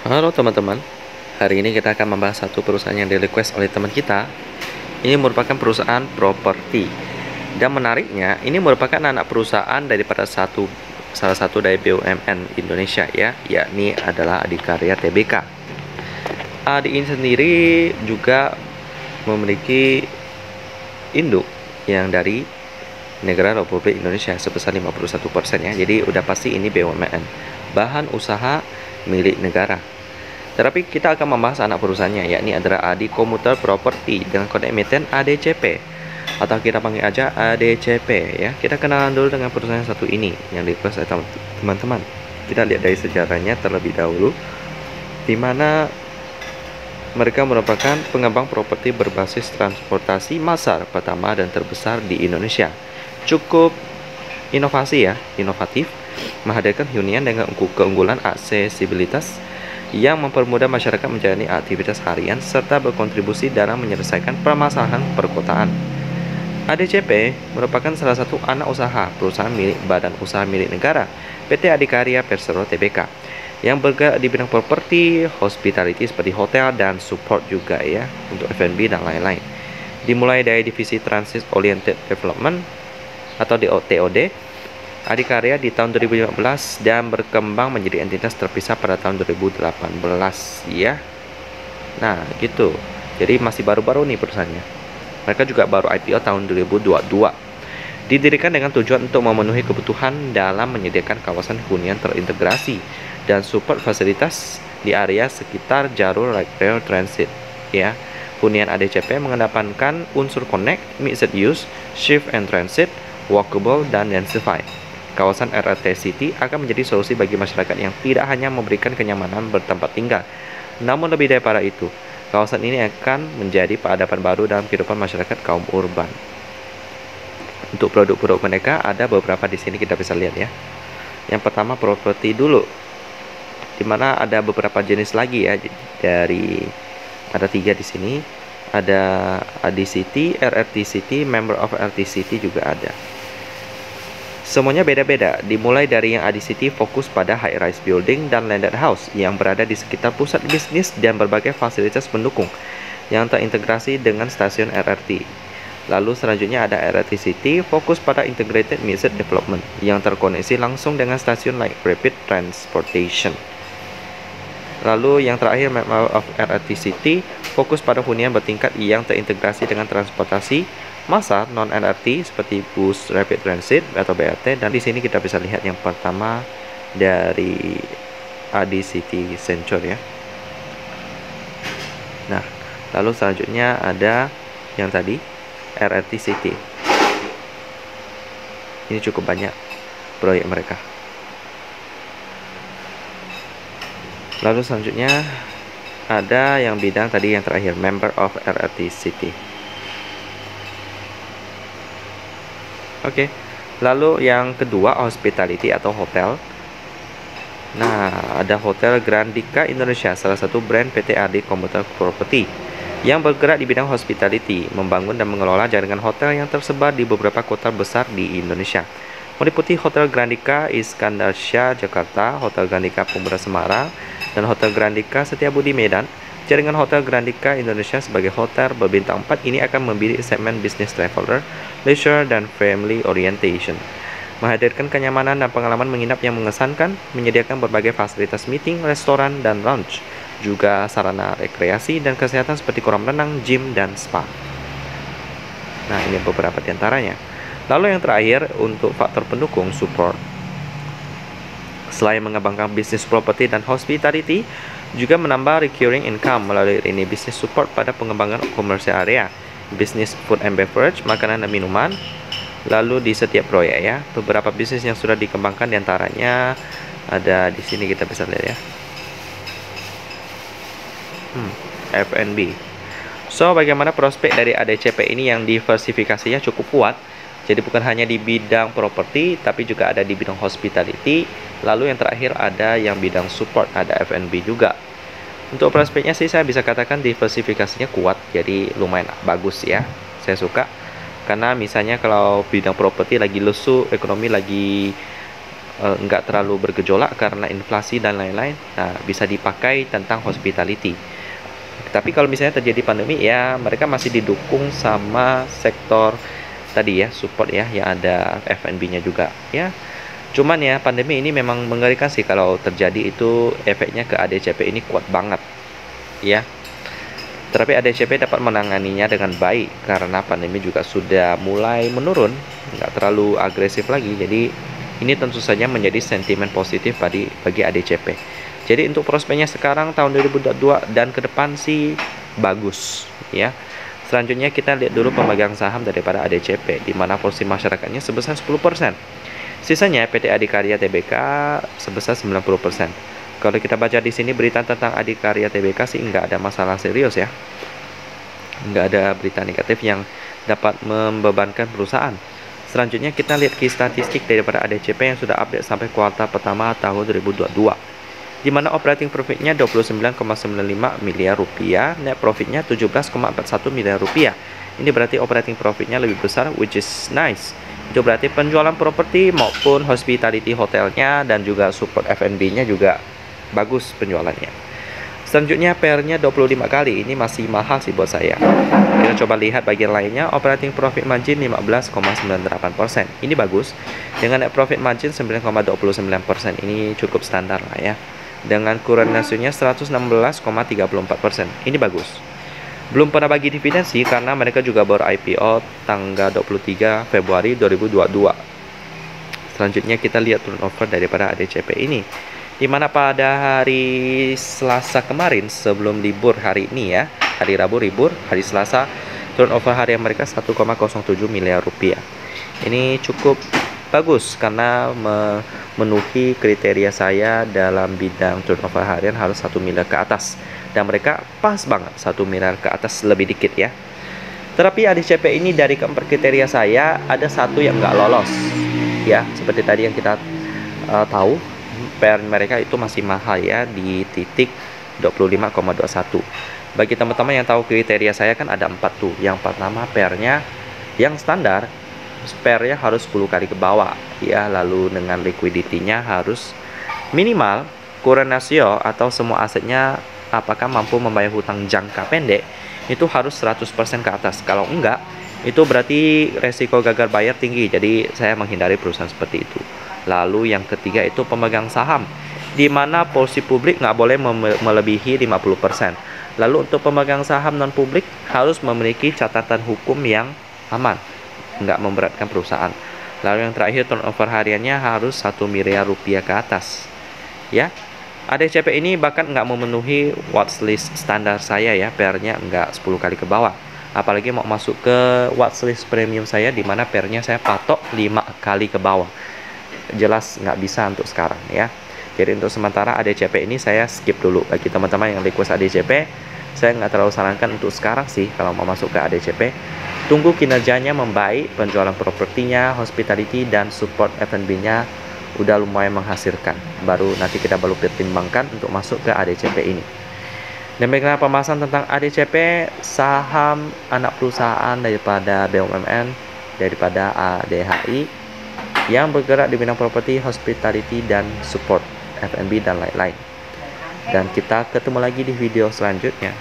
Halo teman-teman, hari ini kita akan membahas satu perusahaan yang di-request oleh teman kita. Ini merupakan perusahaan properti. Dan menariknya, ini merupakan anak perusahaan daripada salah satu dari BUMN Indonesia ya, yakni adalah Adikarya Tbk. Adik ini sendiri juga memiliki induk yang dari negara Republik Indonesia sebesar 51% ya. Jadi udah pasti ini BUMN, bahan usaha milik negara. Tetapi kita akan membahas anak perusahaannya, yakni adalah Adi Komuter Property dengan kode emiten ADCP atau kita panggil aja ADCP ya. Kita kenalan dulu dengan perusahaan satu ini yang request oleh teman-teman. Kita lihat dari sejarahnya terlebih dahulu, di mana mereka merupakan pengembang properti berbasis transportasi massal pertama dan terbesar di Indonesia. Cukup inovatif, menghadirkan hunian dengan keunggulan aksesibilitas yang mempermudah masyarakat menjalani aktivitas harian serta berkontribusi dalam menyelesaikan permasalahan perkotaan. ADCP merupakan salah satu anak usaha perusahaan milik Badan Usaha Milik Negara PT Adikarya Persero Tbk yang bergerak di bidang properti, hospitality seperti hotel dan support juga ya untuk F&B dan lain-lain. Dimulai dari divisi Transit Oriented Development atau TOD, Adikarya di tahun 2015 dan berkembang menjadi entitas terpisah pada tahun 2018 ya. Nah, gitu. Jadi masih baru-baru nih perusahaannya. Mereka juga baru IPO tahun 2022. Didirikan dengan tujuan untuk memenuhi kebutuhan dalam menyediakan kawasan hunian terintegrasi dan support fasilitas di area sekitar jalur light rail transit ya. Hunian ADCP mengedepankan unsur connect, mixed use, shift and transit, walkable dan densify. Kawasan RRT City akan menjadi solusi bagi masyarakat yang tidak hanya memberikan kenyamanan bertempat tinggal, namun lebih daripada itu, kawasan ini akan menjadi peradaban baru dalam kehidupan masyarakat kaum urban. Untuk produk-produk mereka ada beberapa di sini kita bisa lihat ya. Yang pertama properti dulu, dimana ada beberapa jenis lagi ya, ada 3 di sini. Ada ADCity, RRT City, Member of RT City juga ada. Semuanya beda-beda, dimulai dari yang ADCity fokus pada high-rise building dan landed house yang berada di sekitar pusat bisnis dan berbagai fasilitas pendukung yang terintegrasi dengan stasiun RRT. Lalu selanjutnya ada RRT City, fokus pada integrated mixed development yang terkoneksi langsung dengan stasiun light rapid transportation. Lalu yang terakhir Member of RRT City, fokus pada hunian bertingkat yang terintegrasi dengan transportasi massal non-LRT seperti bus rapid transit atau BRT. Dan di sini kita bisa lihat yang pertama dari ADCity Century ya. Nah, lalu selanjutnya ada yang tadi RRT City. Ini cukup banyak proyek mereka. Lalu selanjutnya ada yang bidang tadi yang terakhir Member of RRT City. Oke. Lalu yang kedua hospitality atau hotel. Nah, ada Hotel Grandika Indonesia, salah satu brand PT Adi Komuter Property yang bergerak di bidang hospitality, membangun dan mengelola jaringan hotel yang tersebar di beberapa kota besar di Indonesia, meliputi Hotel Grandika Iskandar Shah Jakarta, Hotel Grandika Pemuda Semarang, dan Hotel Grandika Setiabudi Medan. Jaringan Hotel Grandika Indonesia sebagai hotel berbintang 4 ini akan membidik segmen business traveler, leisure, dan family orientation, menghadirkan kenyamanan dan pengalaman menginap yang mengesankan, menyediakan berbagai fasilitas meeting, restoran, dan lounge, juga sarana rekreasi dan kesehatan seperti kolam renang, gym, dan spa. Nah, ini beberapa di antaranya. Lalu yang terakhir untuk faktor pendukung support. Selain mengembangkan bisnis properti dan hospitality, juga menambah recurring income melalui ini bisnis support pada pengembangan komersial area, bisnis food and beverage, makanan dan minuman. Lalu di setiap proyek ya, beberapa bisnis yang sudah dikembangkan diantaranya ada di sini kita bisa lihat ya. F&B. So, bagaimana prospek dari ADCP ini yang diversifikasinya cukup kuat? Jadi bukan hanya di bidang properti, tapi juga ada di bidang hospitality. Lalu yang terakhir ada yang bidang support, ada F&B juga. Untuk prospeknya sih saya bisa katakan diversifikasinya kuat, jadi lumayan bagus ya. Saya suka. Karena misalnya kalau bidang properti lagi lesu, ekonomi lagi nggak terlalu bergejolak karena inflasi dan lain-lain, nah bisa dipakai tentang hospitality. Tapi kalau misalnya terjadi pandemi, ya mereka masih didukung sama sektor tadi ya, support ya, yang ada F&B-nya juga ya. Cuman ya pandemi ini memang mengerikan sih, kalau terjadi itu efeknya ke ADCP ini kuat banget ya. Tetapi ADCP dapat menanganinya dengan baik karena pandemi juga sudah mulai menurun, nggak terlalu agresif lagi. Jadi ini tentu saja menjadi sentimen positif bagi ADCP. Jadi untuk prospeknya sekarang tahun 2022 dan ke depan sih bagus ya. Selanjutnya kita lihat dulu pemegang saham daripada ADCP, di mana porsi masyarakatnya sebesar 10%. Sisanya PT Adikarya Tbk sebesar 90%. Kalau kita baca di sini berita tentang Adikarya Tbk sih nggak ada masalah serius ya. Nggak ada berita negatif yang dapat membebankan perusahaan. Selanjutnya kita lihat key statistik daripada ADCP yang sudah update sampai kuartal pertama tahun 2022. Di mana operating profitnya 29,95 miliar rupiah, net profitnya 17,41 miliar rupiah. Ini berarti operating profitnya lebih besar, which is nice. Itu berarti penjualan properti maupun hospitality hotelnya dan juga support F&B-nya juga bagus penjualannya. Selanjutnya PR-nya 25 kali, ini masih mahal sih buat saya. Kita coba lihat bagian lainnya, operating profit margin 15,98%. Ini bagus. Dengan net profit margin 9,29%, ini cukup standar lah ya. Dengan current ratio-nya 116,34%. Ini bagus. Belum pernah bagi dividen sih karena mereka juga baru IPO tanggal 23 Februari 2022. Selanjutnya kita lihat turnover daripada ADCP ini, di mana pada hari Selasa kemarin sebelum libur hari ini ya, hari Rabu libur, hari Selasa turnover harian mereka 1,07 miliar rupiah. Ini cukup bagus karena memenuhi kriteria saya dalam bidang turnover harian harus 1 miliar ke atas, dan mereka pas banget 1 miliar ke atas lebih dikit ya. Tetapi ADCP ini dari keempat kriteria saya ada satu yang nggak lolos ya, seperti tadi yang kita tahu. PR mereka itu masih mahal ya, di titik 25,21. Bagi teman-teman yang tahu kriteria saya kan ada 4 tuh. Yang pertama PR-nya yang standar, PR-nya harus 10 kali ke bawah ya, lalu dengan liquidity-nya harus minimal, current ratio atau semua asetnya apakah mampu membayar hutang jangka pendek itu harus 100% ke atas. Kalau enggak, itu berarti resiko gagal bayar tinggi. Jadi saya menghindari perusahaan seperti itu. Lalu yang ketiga itu pemegang saham, di mana porsi publik nggak boleh melebihi 50%. Lalu untuk pemegang saham non publik harus memiliki catatan hukum yang aman, nggak memberatkan perusahaan. Lalu yang terakhir turnover hariannya harus 1 miliar rupiah ke atas ya. ADCP ini bahkan nggak memenuhi watchlist standar saya ya, PR-nya nggak 10 kali ke bawah. Apalagi mau masuk ke watchlist premium saya, di mana PR-nya saya patok 5 kali ke bawah. Jelas nggak bisa untuk sekarang ya. Jadi untuk sementara ADCP ini saya skip dulu. Bagi teman-teman yang request ADCP, saya nggak terlalu sarankan untuk sekarang sih kalau mau masuk ke ADCP. Tunggu kinerjanya membaik, penjualan propertinya, hospitality dan support F&B-nya udah lumayan menghasilkan, baru nanti kita pertimbangkan untuk masuk ke ADCP ini. Demikian pembahasan tentang ADCP, saham anak perusahaan daripada BUMN, daripada ADHI yang bergerak di bidang properti, hospitality, dan support F&B dan lain-lain. Dan kita ketemu lagi di video selanjutnya.